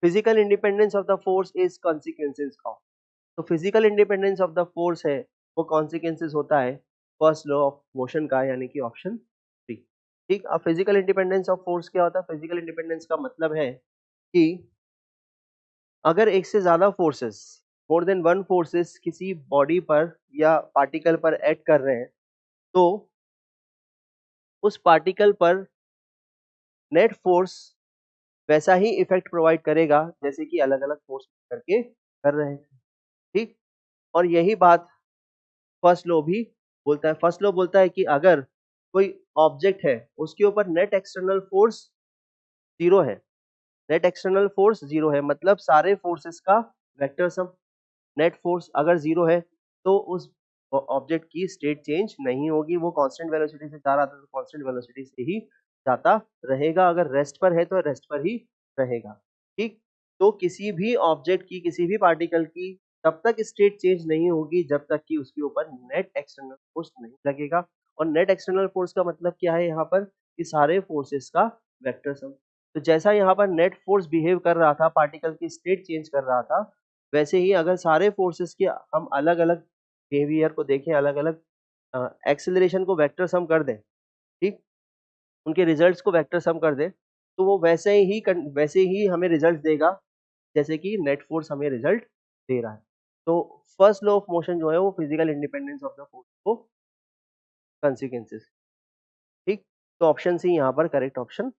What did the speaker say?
Physical independence of the force is consequences of. तो physical independence of the force है वो consequences होता है फर्स्ट लॉ ऑफ मोशन का, यानी कि ऑप्शन 3। ठीक, अब फिजिकल इंडिपेंडेंस ऑफ फोर्स क्या होता है? फिजिकल इंडिपेंडेंस का मतलब है कि अगर एक से ज्यादा forces, more than one forces किसी बॉडी पर या पार्टिकल पर एक्ट कर रहे हैं, तो उस पार्टिकल पर नेट फोर्स वैसा ही इफेक्ट प्रोवाइड करेगा जैसे कि अलग अलग फोर्स करके कर रहे हैं। ठीक, और यही बात फर्स्ट लॉ भी बोलता है। फर्स्ट लॉ बोलता है कि अगर कोई ऑब्जेक्ट है उसके ऊपर नेट एक्सटर्नल फोर्स जीरो है, नेट एक्सटर्नल फोर्स जीरो है, मतलब सारे फोर्सेस का वेक्टर सम, नेट फोर्स अगर जीरो है तो उस ऑब्जेक्ट की स्टेट चेंज नहीं होगी, वो कांस्टेंट वेलोसिटी से जा रहा था तो कांस्टेंट वेलोसिटी से ही जाता रहेगा, अगर रेस्ट पर है तो रेस्ट पर ही रहेगा। ठीक, तो किसी भी ऑब्जेक्ट की, किसी भी पार्टिकल की तब तक स्टेट चेंज नहीं होगी जब तक कि उसके ऊपर नेट एक्सटर्नल फोर्स नहीं लगेगा। और नेट एक्सटर्नल फोर्स का मतलब क्या है यहाँ पर? कि सारे फोर्सेस का वेक्टर सम। तो जैसा यहाँ पर नेट फोर्स बिहेव कर रहा था, पार्टिकल की स्टेट चेंज कर रहा था, वैसे ही अगर सारे फोर्सेस के हम अलग अलग बिहेवियर को देखें, अलग अलग एक्सेलरेशन को वेक्टर सम कर दें, ठीक, उनके रिजल्ट्स को वेक्टर सम कर दें, तो वो वैसे ही हमें रिजल्ट देगा जैसे कि नेट फोर्स हमें रिजल्ट दे रहा है। तो फर्स्ट लॉ ऑफ मोशन जो है वो physical independence of the force को कंसिक्वेंसेस। ठीक, तो ऑप्शन सी यहाँ पर करेक्ट ऑप्शन